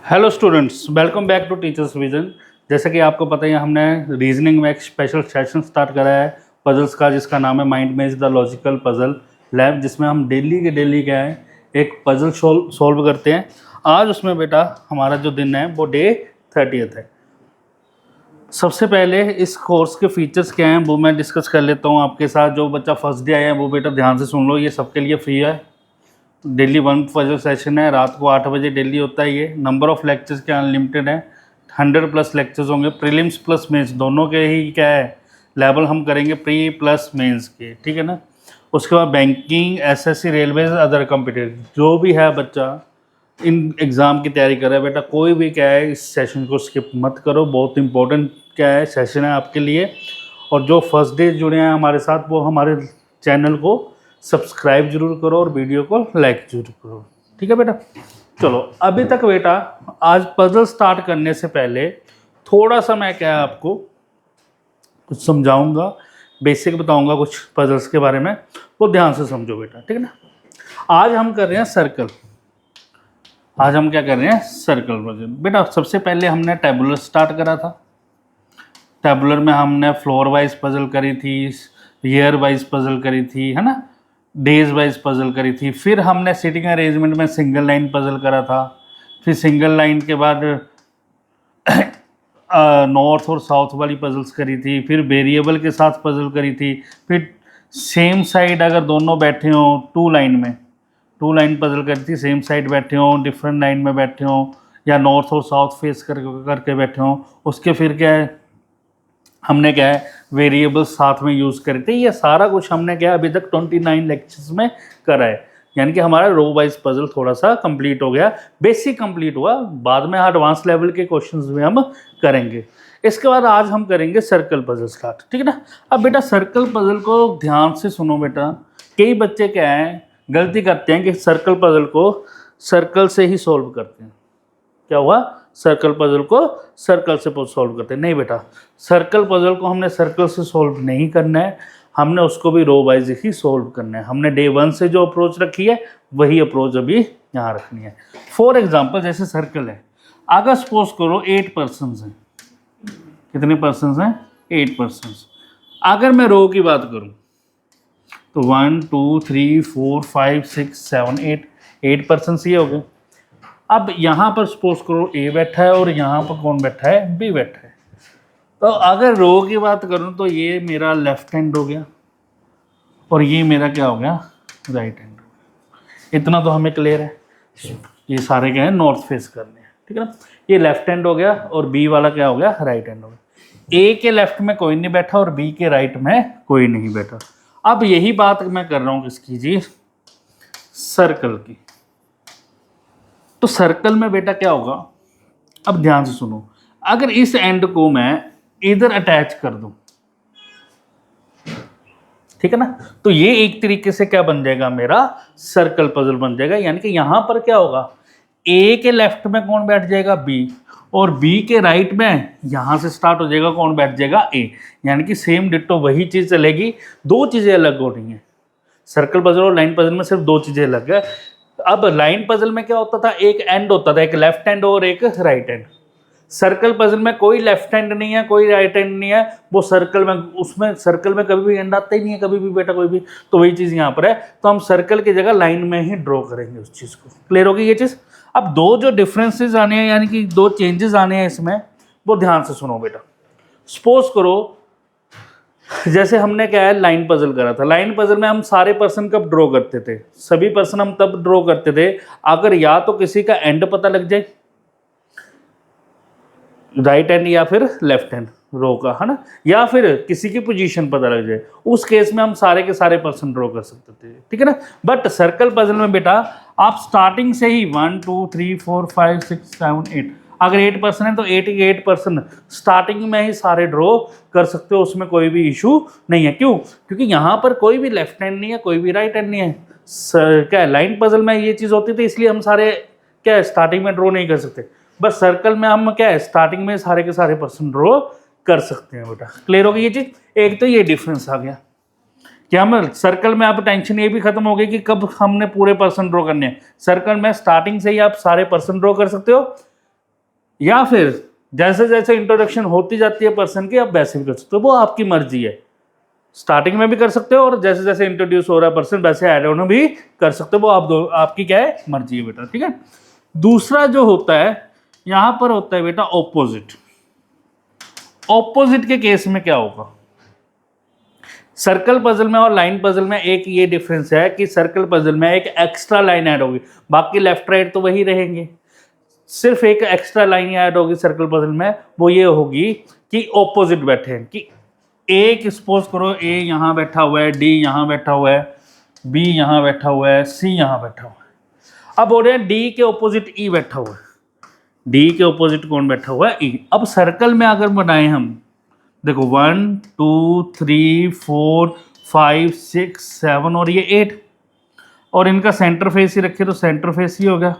Hello students, welcome back to teachers vision. जैसे कि आपको पता ही है, हमने रीजनिंग में एक स्पेशल सेशन स्टार्ट करा है पजल्स का, जिसका नाम है माइंड मेज द लॉजिकल पजल लैब, जिसमें हम डेली के डेली क्या है एक पजल सॉल्व करते हैं। आज उसमें बेटा हमारा जो दिन है वो डे 30th है। सबसे पहले इस कोर्स के फीचर्स क्या हैं वो मैं डिस्कस कर लेता हूँ आपके साथ। जो बच्चा फर्स्ट डे आया है वो बेटा ध्यान से सुन लो, ये सबके लिए फ्री है। डेली 1 पजल सेशन है, रात को 8 बजे डेली होता है ये। नंबर ऑफ लेक्चर्स के अनलिमिटेड है, 100+ लेक्चर्स होंगे। प्रीलिम्स प्लस मेंस दोनों के ही क्या है लेवल हम करेंगे, प्री प्लस मेंस के, ठीक है ना। उसके बाद banking, SSC, railways, other competitive जो भी है बच्चा इन एग्ज़ाम की तैयारी कर रहा है बेटा, कोई भी क्या है इस सेशन को स्किप मत करो। बहुत इंपॉर्टेंट क्या है सेशन है आपके लिए। और जो फर्स्ट डे जुड़े हैं हमारे साथ वो हमारे चैनल को सब्सक्राइब जरूर करो और वीडियो को लाइक जरूर करो, ठीक है बेटा। चलो अभी तक बेटा, आज पजल स्टार्ट करने से पहले थोड़ा सा मैं क्या है आपको कुछ समझाऊंगा, बेसिक बताऊंगा कुछ पजल्स के बारे में, वो ध्यान से समझो बेटा, ठीक है ना। आज हम कर रहे हैं सर्कल। आज हम क्या कर रहे हैं सर्कल पजल बेटा। सबसे पहले हमने टेबुलर स्टार्ट करा था। टेबुलर में हमने फ्लोर वाइज पजल करी थी, ईयर वाइज पजल करी थी, है ना, डेज वाइज पजल करी थी। फिर हमने सिटिंग अरेंजमेंट में सिंगल लाइन पजल करा था। फिर सिंगल लाइन के बाद नॉर्थ और साउथ वाली पजल्स करी थी। फिर वेरिएबल के साथ पजल करी थी। फिर सेम साइड अगर दोनों बैठे हों टू लाइन पजल करी थी, सेम साइड बैठे हों, डिफरेंट लाइन में बैठे हों, या नॉर्थ और साउथ फेस करके बैठे हों, उसके फिर क्या है हमने क्या है वेरिएबल्स साथ में यूज़ करे थे। ये सारा कुछ हमने क्या अभी तक 29 लेक्चर्स में करा है। यानी कि हमारा रो वाइज पजल थोड़ा सा कंप्लीट हो गया, बेसिक कंप्लीट हुआ। बाद में एडवांस लेवल के क्वेश्चंस भी हम करेंगे। इसके बाद आज हम करेंगे सर्कल पजल स्टार्ट, ठीक है ना। अब बेटा सर्कल पजल को ध्यान से सुनो बेटा। कई बच्चे क्या है गलती करते हैं कि सर्कल पजल को सर्कल से ही सॉल्व करते हैं। क्या हुआ, सर्कल पजल को सर्कल से सॉल्व करते हैं। नहीं बेटा, सर्कल पजल को हमने सर्कल से सॉल्व नहीं करना है, हमने उसको भी रो वाइज ही सॉल्व करना है। हमने डे 1 से जो अप्रोच रखी है वही अप्रोच अभी यहाँ रखनी है। फॉर एग्जांपल जैसे सर्कल है, अगर सपोज करो 8 पर्सन्स हैं। कितने पर्सन्स हैं? 8 पर्सन्स। अगर मैं रो की बात करूँ तो 1 2 3 4 5 6 7 8 पर्सन्स ये हो गए। अब यहाँ पर सपोज करो ए बैठा है और यहाँ पर कौन बैठा है? बी बैठा है। तो अगर रो की बात करूँ तो ये मेरा लेफ्ट हैंड हो गया और ये मेरा क्या हो गया? राइट हैंड हो गया। इतना तो हमें क्लियर है। ये सारे क्या है नॉर्थ फेस करने हैं, ठीक है ना। ये लेफ्ट हैंड हो गया और बी वाला क्या हो गया? राइट हैंड हो गया। ए के लेफ्ट में कोई नहीं बैठा और बी के राइट में कोई नहीं बैठा। अब यही बात मैं कर रहा हूँ किसकी जी? सर्कल की। तो सर्कल में बेटा क्या होगा, अब ध्यान से सुनो। अगर इस एंड को मैं इधर अटैच कर दूं, ठीक है ना, तो ये एक तरीके से क्या बन जाएगा? मेरा सर्कल पजल बन जाएगा। यानी कि यहां पर क्या होगा, ए के लेफ्ट में कौन बैठ जाएगा? बी, और बी के राइट में यहां से स्टार्ट हो जाएगा कौन बैठ जाएगा? ए। यानी कि सेम डिट्टो वही चीज चलेगी, दो चीजें अलग हो रही हैं। सर्कल पजल और लाइन पजल में सिर्फ दो चीजें अलग है। अब लाइन पजल में क्या होता था? एक एंड होता था, एक लेफ्ट हैंड और एक राइट हैंड। सर्कल पजल में कोई लेफ्ट हैंड नहीं है, कोई राइट हैंड नहीं है। वो सर्कल में, उसमें सर्कल में कभी भी एंड आता ही नहीं है, कभी भी बेटा कोई भी। तो वही चीज़ यहाँ पर है। तो हम सर्कल की जगह लाइन में ही ड्रॉ करेंगे उस चीज़ को। क्लियर होगी ये चीज़? अब दो जो डिफरेंसेस आने हैं, यानी कि दो चेंजेस आने हैं इसमें, वो ध्यान से सुनो बेटा। सपोज करो जैसे हमने क्या है लाइन पजल करा था। लाइन पजल में हम सारे पर्सन कब ड्रॉ करते थे? सभी पर्सन हम तब ड्रॉ करते थे अगर या तो किसी का एंड पता लग जाए, राइट हैंड या फिर लेफ्ट हैंड रो का, है ना, या फिर किसी की पोजीशन पता लग जाए। उस केस में हम सारे के सारे पर्सन ड्रॉ कर सकते थे, ठीक है ना। बट सर्कल पजल में बेटा आप स्टार्टिंग से ही 1 2 3 4 5 6 7 8, अगर 8 पर्सन है तो 8 पर्सन स्टार्टिंग में ही सारे ड्रॉ कर सकते हो, उसमें कोई भी इशू नहीं है। क्यों? क्योंकि यहाँ पर कोई भी लेफ्ट हैंड नहीं है, कोई भी राइट हैंड नहीं है। क्या है लाइन पजल में ये चीज़ होती थी, इसलिए हम सारे क्या है स्टार्टिंग में ड्रॉ नहीं कर सकते। बस सर्कल में हम क्या है स्टार्टिंग में सारे के सारे पर्सन ड्रॉ कर सकते हैं बेटा। क्लियर होगी ये चीज़? एक तो ये डिफरेंस आ गया कि हम सर्कल में आप टेंशन ये भी खत्म हो गई कि कब हमने पूरे पर्सन ड्रॉ करने हैं। सर्कल में स्टार्टिंग से ही आप सारे पर्सन ड्रॉ कर सकते हो, या फिर जैसे जैसे इंट्रोडक्शन होती जाती है पर्सन की, आप वैसे भी कर सकते हो, वो आपकी मर्जी है। स्टार्टिंग में भी कर सकते हो और जैसे जैसे इंट्रोड्यूस हो रहा है पर्सन वैसे ऐड ऑन भी कर सकते हो, वो आपकी क्या है, मर्जी है बेटा, ठीक है। दूसरा जो होता है यहां पर होता है बेटा ऑपोजिट। ऑपोजिट के केस में क्या होगा, सर्कल पजल में और लाइन पजल में एक ये डिफरेंस है कि सर्कल पजल में एक एक्स्ट्रा लाइन ऐड होगी, बाकी लेफ्ट राइट तो वही रहेंगे, सिर्फ एक एक्स्ट्रा लाइन ऐड होगी सर्कल पजल में, वो ये होगी कि ऑपोजिट बैठे हैं, कि एक सपोज करो ए यहाँ बैठा हुआ है, डी यहाँ बैठा हुआ है, बी यहाँ बैठा हुआ है, सी यहाँ बैठा हुआ है। अब बोल रहे हैं डी के ऑपोजिट ई बैठा हुआ है, डी के ऑपोजिट कौन बैठा हुआ है, ई। अब सर्कल में अगर बनाए हम, देखो 1 2 3 4 5 6 7 और ये 8, और इनका सेंटर फेस ही रखे तो सेंटर फेस ही हो गया।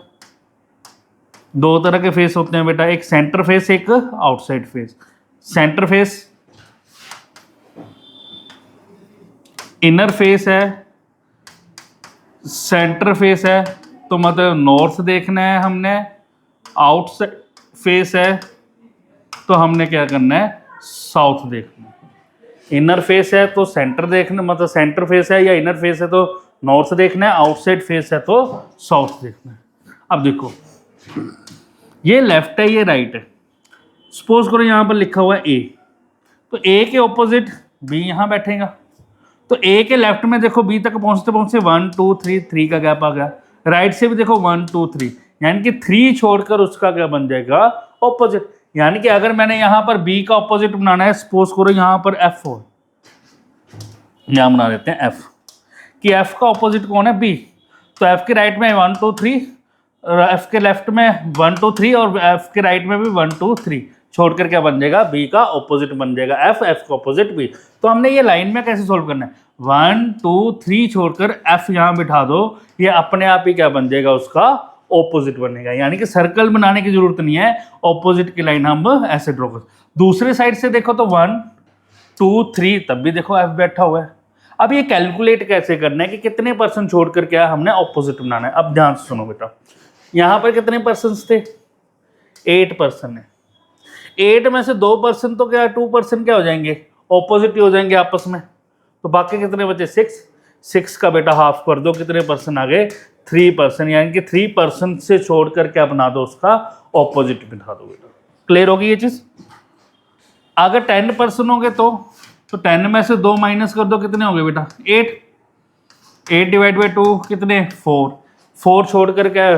दो तरह के फेस होते हैं बेटा, एक सेंटर फेस, एक outside face. Centre face inner face है, सेंटर फेस है तो मतलब नॉर्थ देखना है हमने, आउटसाइड फेस है तो हमने क्या करना है, साउथ देखना है। इनर फेस है तो सेंटर देखना, मतलब सेंटर फेस है या इनर फेस है तो नॉर्थ देखना है, आउटसाइड फेस है तो साउथ देखना है। अब देखो ये लेफ्ट है, ये राइट है। सपोज करो यहाँ पर लिखा हुआ है ए, तो ए के ऑपोजिट बी यहाँ बैठेगा, तो ए के लेफ्ट में देखो बी तक पहुंचते पहुंचते 1 2 3 3 का गैप आ गया, राइट से भी देखो 1 2 3, यानी कि 3 छोड़कर उसका क्या बन जाएगा, ऑपोजिट। यानी कि अगर मैंने यहाँ पर बी का ऑपोजिट बनाना है, सपोज करो यहाँ पर एफ हो, यहाँ बना देते हैं एफ, कि एफ का ऑपोजिट कौन है, बी, तो एफ के राइट में 1 2 3, एफ के लेफ्ट में 1 2 3 और एफ के राइट में भी 1 2 3, छोड़कर क्या बन जाएगा, बी का ऑपोजिट बन जाएगा एफ, एफ का ऑपोजिट बी। तो हमने ये लाइन में कैसे सोल्व करना है, 1 2 3 छोड़कर एफ यहाँ बिठा दो, ये अपने आप ही क्या बन जाएगा, उसका ऑपोजिट बनेगा। यानी कि सर्कल बनाने की जरूरत नहीं है, ऑपोजिट की लाइन हम ऐसे ड्रॉ कर। दूसरे साइड से देखो तो 1 2 3, तब भी देखो एफ बैठा हुआ है। अब ये कैलकुलेट कैसे करना है कि कितने परसेंट छोड़कर क्या हमने ऑपोजिट बनाना है। अब ध्यान से सुनो बेटा, यहाँ पर कितने परसेंट थे, 8% है, 8 में से 2% तो क्या 2% क्या हो जाएंगे, ऑपोजिट ही हो जाएंगे आपस में, तो बाकी कितने बचे, 6 का बेटा हाफ कर दो, कितने परसेंट आ गए, 3%, यानी कि 3% से छोड़कर क्या बना दो, उसका ऑपोजिट बिठा दो बेटा। क्लियर होगी ये चीज। अगर 10% हो गए तो 10 में से 2 माइनस कर दो, कितने हो गए बेटा, 8 डिवाइड बाई 2 कितने, 4 छोड़कर क्या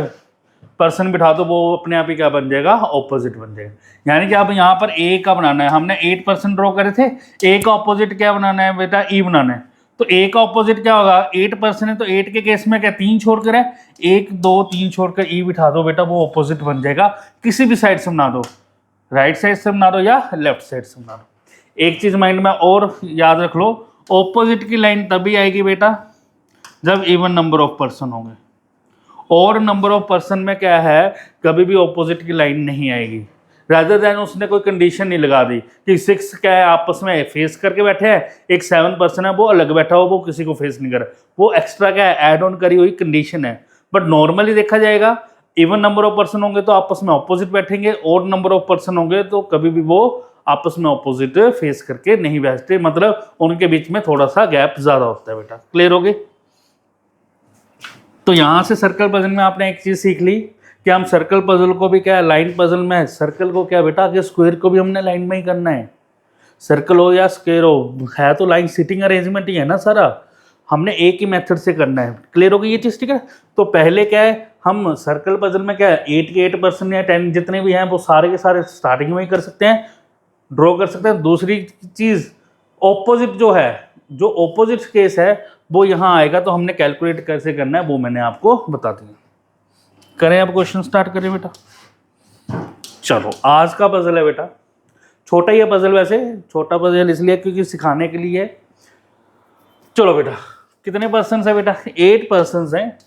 पर्सन बिठा दो, वो अपने आप ही क्या बन जाएगा, ऑपोजिट बन जाएगा। यानी कि अब यहाँ पर ए का बनाना है, हमने 8% ड्रॉ करे थे, ए का ऑपोजिट क्या बनाना है बेटा, ई बनाना है, तो ए का ऑपोजिट क्या होगा, 8% है तो 8 के केस में क्या 3 छोड़कर है, 1 2 3 छोड़कर ई बिठा दो बेटा, वो ऑपोजिट बन जाएगा। किसी भी साइड से बना दो, राइट साइड से बना दो या लेफ्ट साइड से बना दो। एक चीज माइंड में और याद रख लो, ऑपोजिट की लाइन तभी आएगी बेटा जब इवन नंबर ऑफ पर्सन होंगे, और नंबर ऑफ पर्सन में क्या है, कभी भी ऑपोजिट की लाइन नहीं आएगी। रादर देन उसने कोई कंडीशन नहीं लगा दी कि 6 क्या है आपस में फेस करके बैठे हैं, एक 7% है वो अलग बैठा हो, वो किसी को फेस नहीं कर रहा, वो एक्स्ट्रा क्या है, ऐड ऑन करी हुई कंडीशन है। बट नॉर्मली देखा जाएगा, इवन नंबर ऑफ पर्सन होंगे तो आपस में ऑपोजिट बैठेंगे, और नंबर ऑफ पर्सन होंगे तो कभी भी वो आपस में ऑपोजिट फेस करके नहीं बैठते, मतलब उनके बीच में थोड़ा सा गैप ज्यादा होता है बेटा। क्लियर हो गई। तो यहाँ से सर्कल पजल में आपने एक चीज सीख ली कि हम सर्कल पजल को भी क्या, लाइन पजल में सर्कल को क्या बेटा, कि स्क्वायर को भी हमने लाइन में ही करना है, सर्कल हो या स्क्वायर हो, है तो लाइन सिटिंग अरेंजमेंट ही है ना सारा, हमने एक ही मेथड से करना है। क्लियर हो गई ये चीज, ठीक है। तो पहले क्या है, हम सर्कल पजल में क्या है 8 के 8% या 10 जितने भी हैं वो सारे के सारे स्टार्टिंग में ही कर सकते हैं, ड्रॉ कर सकते हैं। दूसरी चीज ऑपोजिट जो है, जो ऑपोजिट केस है वो यहाँ आएगा, तो हमने कैलकुलेट कैसे करना है वो मैंने आपको बता दिया। करें अब क्वेश्चन स्टार्ट करें बेटा। चलो आज का पजल है बेटा, छोटा ही है पजल, वैसे छोटा पजल इसलिए क्योंकि सिखाने के लिए है। चलो बेटा कितने पर्सन है बेटा, 8 पर्सन हैं,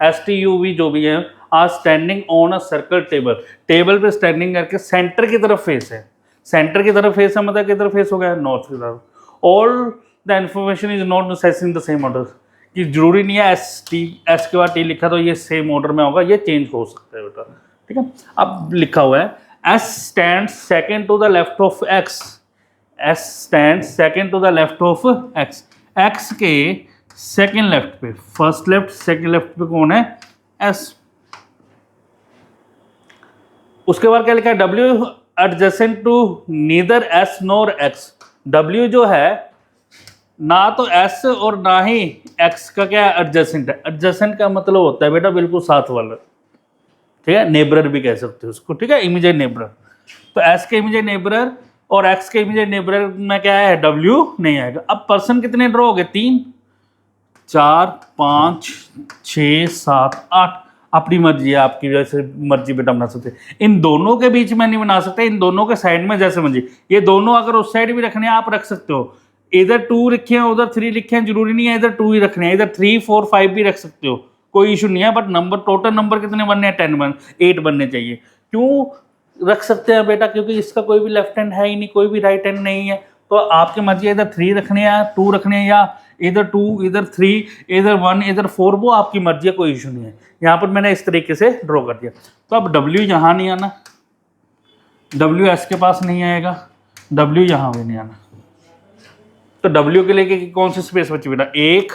STUV जो भी है, आज standing on a circle table, table पे स्टैंडिंग करके सेंटर की तरफ फेस है, सेंटर की तरफ फेस है मतलब किधर फेस हो गया, नॉर्थ की तरफ। All the information is not necessary in the same order, कि जरूरी नहीं है एस के बाद टी लिखा तो ये सेम ऑर्डर में होगा, ये चेंज हो सकता है बेटा, ठीक है। अब लिखा हुआ है S stands second to the left of X, S stands second to the left of X, X के सेकेंड लेफ्ट पे, फर्स्ट लेफ्ट सेकेंड लेफ्ट पे कौन है? S। उसके बाद क्या लिखा है? W adjacent to neither S nor X, W जो है ना तो S और ना ही X का क्या है? एडजेसेंट है। एडजेसेंट का मतलब होता है बेटा बिल्कुल साथ वाला, ठीक है, नेबरर भी कह सकते हो उसको, ठीक है, इमीडिएट नेबरर। तो S के इमीडिएट नेबरर और X के इमीडिएट नेबरर में क्या है? W नहीं आएगा। अब पर्सन कितने ड्रॉ हो गए? 3, 4, 5, 6, 7, 8। अपनी मर्जी है, आपकी जैसे मर्जी बेटा बना सकते। इन दोनों के बीच में नहीं बना सकते, इन दोनों के साइड में जैसे मर्जी। ये दोनों अगर उस साइड भी रखने हैं आप रख सकते हो, इधर 2 लिखे हैं उधर 3 लिखे हैं, जरूरी नहीं है इधर 2 ही रखने हैं, इधर 3, 4, 5 भी रख सकते हो, कोई इशू नहीं है। बट नंबर, टोटल नंबर कितने बनने हैं? 8 बनने चाहिए। क्यों रख सकते हैं बेटा? क्योंकि इसका कोई भी लेफ्ट हैंड है ही नहीं, कोई भी राइट हैंड नहीं है, तो आपकी मर्जी है, इधर 3 रखने हैं, 2 रखने हैं, या इधर 2, इधर 3, इधर 1, इधर 4, वो आपकी मर्जी है, कोई इशू नहीं है। यहाँ पर मैंने इस तरीके से ड्रॉ कर दिया। तो अब W यहाँ नहीं आना, W S के पास नहीं आएगा, W यहाँ भी नहीं आना। तो W के लिए कौन सी स्पेस बची बेटा? 1,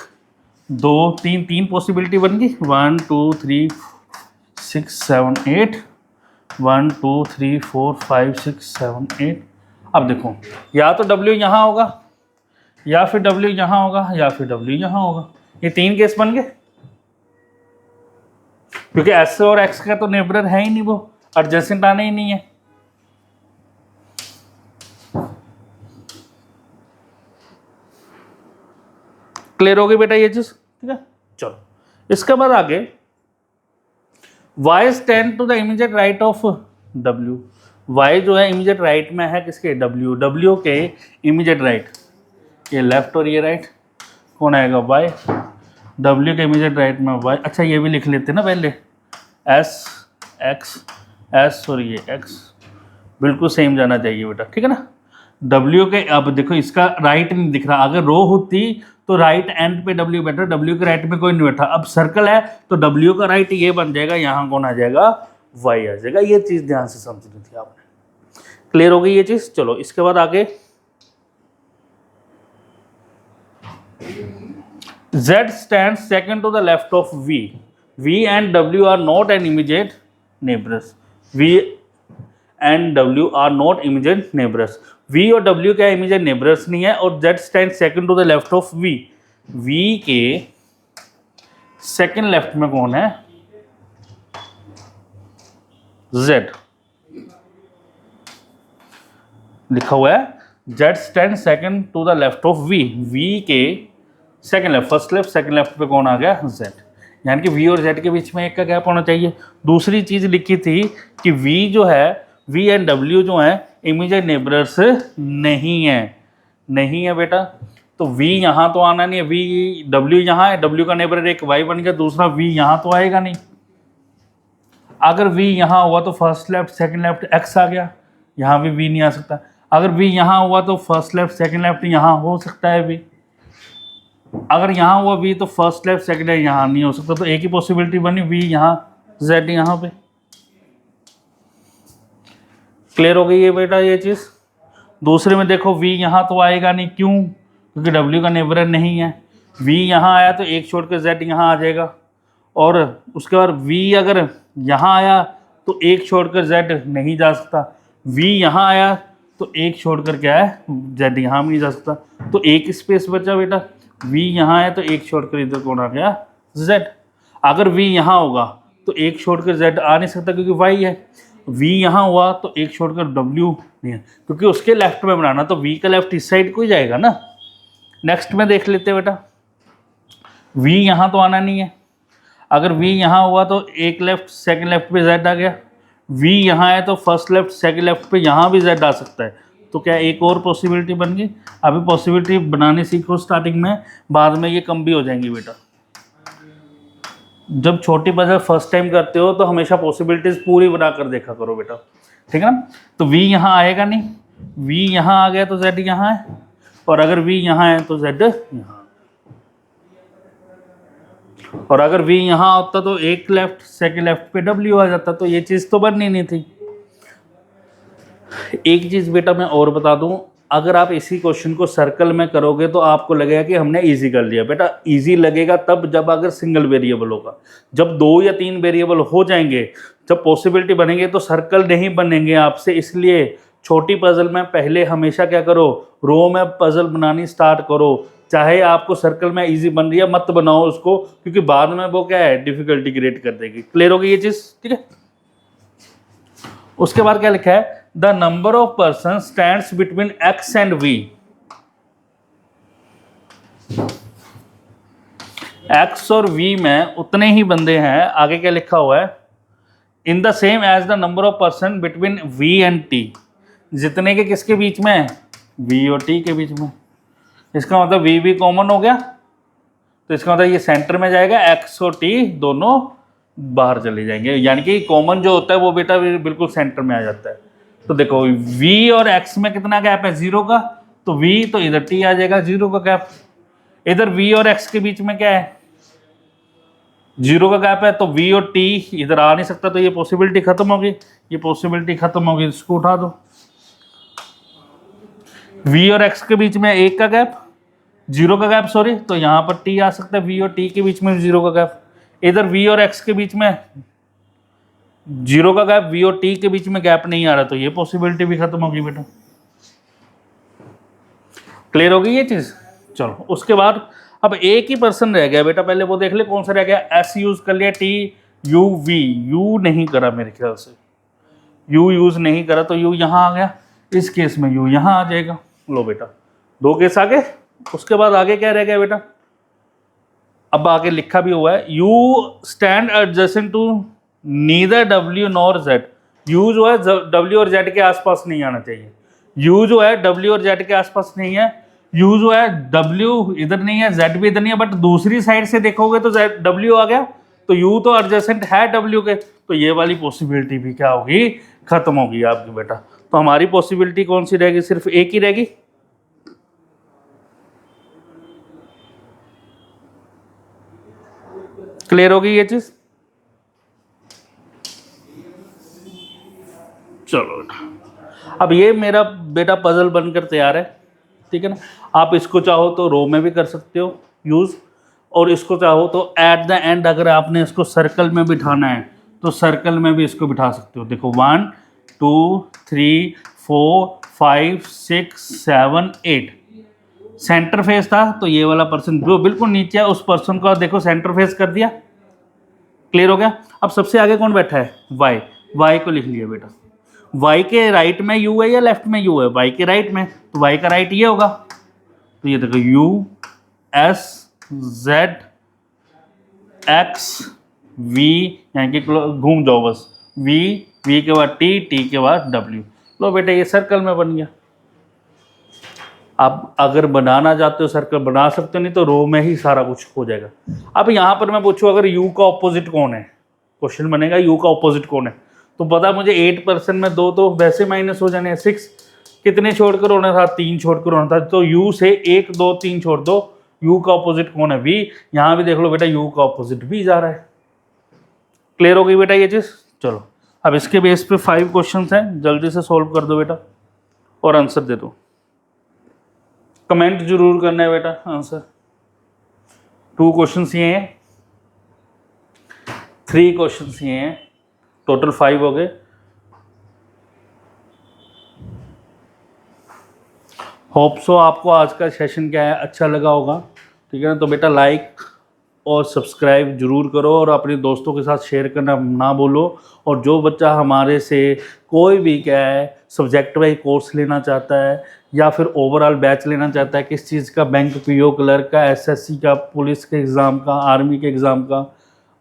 2, 3, 3 पॉसिबिलिटी बन गई। 1, 2, 3, 6, 7, 8, 1, 2, 3, 4, 5, 6, 7, 8। अब देखो, या तो W यहाँ होगा, या फिर W यहाँ होगा, या फिर W यहाँ होगा। ये 3 केस बन गए, क्योंकि S और X का तो नेबरर है ही नहीं, वो एडजेसेंट आने ही नहीं है। क्लियर हो गई बेटा ये चीज? ठीक है, चलो इसके बाद आगे, Y stand to the immediate right of W। Y जो है इमीडिएट राइट में है किसके? W। W के इमीडिएट राइट, ये लेफ्ट और ये राइट, कौन आएगा? Y। W के इमीडिएट राइट में Y। अच्छा ये भी लिख लेते हैं ना पहले, S, X, S और ये X बिल्कुल सेम जाना चाहिए बेटा, ठीक है ना। W के, अब देखो इसका राइट नहीं दिख रहा, अगर रो होती तो राइट एंड पे W बैठा, W के राइट में कोई नहीं बैठा। अब सर्कल है तो W का राइट ये बन जाएगा, यहाँ कौन आ जाएगा? Y आ जाएगा। ये चीज़ ध्यान से समझनी थी आपने। क्लियर हो गई ये चीज़? चलो इसके बाद आगे, Z stands second to the left of V. V and W are not an immediate neighbors. V and W are not immediate neighbors. V और W क्या इमीडिएट नेबरर्स नहीं है, और Z stands second to the left of V. V के second left में कौन है? Z लिखा हुआ है, Z stands second to the left of V. V के second left, first left second left पे कौन आ गया? Z। यानी कि V और Z के बीच में एक का गैप होना चाहिए। दूसरी चीज़ लिखी थी कि V जो है, V एंड W जो है इमीडिएट नेबरर्स नहीं है, नहीं है बेटा। तो V यहाँ तो आना नहीं है, W यहाँ है, W का नेबरर एक Y बन गया, दूसरा V यहाँ तो आएगा नहीं। अगर V यहाँ हुआ तो first left second left X आ गया, यहाँ भी V नहीं आ सकता। अगर V यहाँ हुआ तो फर्स्ट लेफ्ट सेकंड लेफ्ट यहाँ हो सकता है V। अगर यहाँ हुआ V तो फर्स्ट लेफ्ट सेकंड लेफ्ट यहाँ नहीं हो सकता। तो एक ही पॉसिबिलिटी बनी, V यहाँ, Z यहाँ पे। क्लियर हो गई है बेटा ये चीज़? दूसरे में देखो V यहाँ तो आएगा नहीं, क्यों? क्योंकि W का नेबरर नहीं है। V यहाँ आया तो एक छोड़ के Z यहाँ आ जाएगा, और उसके बाद V अगर यहाँ आया तो एक छोड़कर Z नहीं जा सकता। V यहाँ आया तो एक छोड़कर क्या है? Z यहाँ भी नहीं जा सकता। तो एक स्पेस बचा बेटा, V यहाँ है तो एक छोड़कर इधर कौन आ गया? Z। अगर V यहाँ होगा तो एक छोड़कर Z आ नहीं सकता क्योंकि Y है। V यहाँ हुआ तो एक छोड़कर W नहीं है, क्योंकि उसके लेफ्ट में बनाना, तो V का लेफ्ट इस साइड को ही जाएगा ना। नेक्स्ट में देख लेते हैं बेटा, V यहाँ तो आना नहीं है। अगर V यहाँ हुआ तो एक लेफ्ट सेकंड लेफ्ट पे Z आ गया। V यहाँ है तो फर्स्ट लेफ्ट सेकंड लेफ्ट पे यहाँ भी Z आ सकता है। तो क्या एक और पॉसिबिलिटी बन गई? अभी पॉसिबिलिटी बनाने सीखो स्टार्टिंग में, बाद में ये कम भी हो जाएंगी बेटा। जब छोटी पजल फर्स्ट टाइम करते हो तो हमेशा पॉसिबिलिटीज पूरी बना कर देखा करो बेटा, ठीक है ना। तो V यहाँ आएगा नहीं, V यहाँ आ गया तो Z यहाँ है, और अगर V यहाँ है तो Z यहाँ, और अगर V यहाँ होता तो एक लेफ्ट सेकंड लेफ्ट पे W आ जाता। तो ये चीज़ तो बननी नहीं थी। एक चीज़ बेटा मैं और बता दूं, अगर आप इसी क्वेश्चन को सर्कल में करोगे तो आपको लगेगा कि हमने इजी कर लिया। बेटा इजी लगेगा तब जब अगर सिंगल वेरिएबल होगा, जब 2 या 3 वेरिएबल हो जाएंगे, जब पॉसिबिलिटी बनेंगे तो सर्कल नहीं बनेंगे आपसे। इसलिए छोटी पजल में पहले हमेशा क्या करो, रो में पजल बनानी स्टार्ट करो। चाहे आपको सर्कल में इजी बन रही है मत बनाओ उसको, क्योंकि बाद में वो क्या है डिफिकल्टी क्रिएट कर देगी। क्लियर होगी ये चीज़? ठीक है। उसके बाद क्या लिखा है, the number of person stands between X and V. X और वी में उतने ही बंदे हैं, आगे क्या लिखा हुआ है, in the same as the number of person between V and T. जितने के किसके बीच में, वी और टी के बीच में। इसका मतलब वी भी कॉमन हो गया, तो इसका मतलब ये सेंटर में जाएगा, एक्स और टी दोनों बाहर चले जाएंगे, यानी कि कॉमन जो होता है वो बेटा बिल्कुल सेंटर में आ जाता है। तो देखो v और x में कितना गैप है, 0 का, तो v तो इधर t आ जाएगा, 0 का गैप। इधर v और x के बीच में क्या है, 0 का गैप है, तो v और t इधर आ नहीं सकता, तो ये पॉसिबिलिटी खत्म होगी, ये पॉसिबिलिटी खत्म होगी, इसको उठा दो। v और x के बीच में 1 का गैप, 0 का गैप सॉरी, तो यहाँ पर t आ सकता है, v और t के बीच में 0 का गैप। इधर v और x के बीच में 0 का गैप, v और t के बीच में गैप नहीं आ रहा, तो ये पॉसिबिलिटी भी खत्म होगी बेटा। क्लियर होगी ये चीज? चलो उसके बाद अब एक ही पर्सन रह गया बेटा, पहले वो देख ले कौन सा रह गया। s यूज कर लिया, t u v, u नहीं करा मेरे ख्याल से, u यूज नहीं करा, तो u यहाँ आ गया, इस केस में u यहाँ आ जाएगा। लो बेटा 2 केस आगे। उसके बाद आगे क्या रह गया बेटा, अब आगे लिखा भी हुआ है, u stand adjacent to neither w nor z। u जो है w और z के आसपास नहीं आना चाहिए, u जो है w और z के आसपास नहीं है, u जो है w इधर नहीं है, z भी इधर नहीं है, बट दूसरी साइड से देखोगे तो w आ गया, तो u तो एडजेसेंट है w के, तो ये वाली पॉसिबिलिटी भी क्या होगी, खत्म होगी आपकी बेटा। तो हमारी पॉसिबिलिटी कौन सी रहेगी, सिर्फ एक ही रहेगी। क्लियर होगी ये चीज? चलो अब ये मेरा बेटा पजल बनकर तैयार है, ठीक है ना। आप इसको चाहो तो रो में भी कर सकते हो यूज, और इसको चाहो तो एट द एंड अगर आपने इसको सर्कल में बिठाना है तो सर्कल में भी इसको बिठा सकते हो। देखो 1 2 3 4 5 6 7 8 सेंटर फेस था, तो ये वाला पर्सन जो बिल्कुल नीचे है उस पर्सन को देखो सेंटर फेस कर दिया। क्लियर हो गया? अब सबसे आगे कौन बैठा है, वाई। वाई को लिख लिया बेटा, वाई के राइट में यू है या लेफ्ट में यू है, वाई के राइट में, तो वाई का राइट ये होगा, तो ये देखो U S Z X V, यानी कि घूम जाओ बस, वी, वी के बाद टी, टी के बाद डब्ल्यू। लो बेटा ये सर्कल में बन गया। आप अगर बनाना चाहते हो सर्कल बना सकते हो, नहीं तो रो में ही सारा कुछ हो जाएगा। अब यहाँ पर मैं पूछूं अगर u का ऑपोजिट कौन है, क्वेश्चन बनेगा u का ऑपोजिट कौन है, तो पता मुझे 8% में 2 तो वैसे माइनस हो जाने, 6 कितने छोड़कर होना था, 3 छोड़कर होना था, तो u से 1 2 3 छोड़ दो, u का ऑपोजिट कौन है, v। यहाँ भी देख लो बेटा u का ऑपोजिट v जा रहा है। क्लियर हो गई बेटा ये चीज? चलो अब इसके बेस पे 5 क्वेश्चन हैं, जल्दी से सोल्व कर दो बेटा और आंसर दे दो। कमेंट जरूर करना है बेटा आंसर। 2 क्वेश्चंस ये हैं, 3 क्वेश्चंस ये हैं, टोटल 5 हो गए। होप सो आपको आज का सेशन क्या है अच्छा लगा होगा, ठीक है ना। तो बेटा लाइक और सब्सक्राइब जरूर करो और अपने दोस्तों के साथ शेयर करना ना भूलो। और जो बच्चा हमारे से कोई भी क्या है सब्जेक्ट वाइज कोर्स लेना चाहता है या फिर ओवरऑल बैच लेना चाहता है, किस चीज़ का, बैंक पीओ क्लर्क का, एसएससी का, पुलिस के एग्ज़ाम का, आर्मी के एग्ज़ाम का,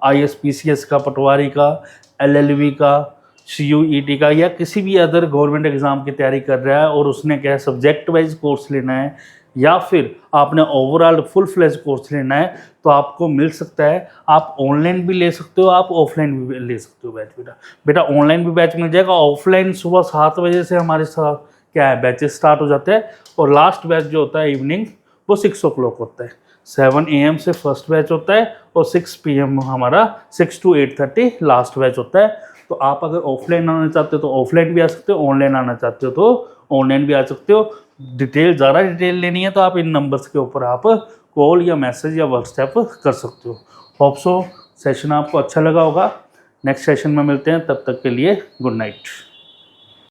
आईएएस पीसीएस का, पटवारी का, एलएलबी का, सीयूईटी का, या किसी भी अदर गवर्नमेंट एग्ज़ाम की तैयारी कर रहा है और उसने क्या है सब्जेक्ट वाइज कोर्स लेना है या फिर आपने ओवरऑल फुल फ्लेज कोर्स लेना है, तो आपको मिल सकता है। आप ऑनलाइन भी ले सकते हो, आप ऑफलाइन भी ले सकते हो बैच। बेटा ऑनलाइन भी बैच मिल जाएगा, ऑफलाइन सुबह 7 बजे से हमारे साथ क्या है बैचेस स्टार्ट हो जाते हैं और लास्ट बैच जो होता है इवनिंग वो 6 o'clock होता है। 7 AM से फर्स्ट बैच होता है और 6 PM हमारा 6 to 8:30 लास्ट बैच होता है। तो आप अगर ऑफलाइन आना चाहते हो तो ऑफलाइन भी आ सकते हो, ऑनलाइन आना चाहते हो तो ऑनलाइन भी आ सकते हो। ज़्यादा डिटेल लेनी है तो आप इन नंबर्स के ऊपर आप कॉल या मैसेज या व्हाट्सएप कर सकते हो। होप सो सेशन आपको अच्छा लगा होगा। नेक्स्ट सेशन में मिलते हैं, तब तक के लिए गुड नाइट।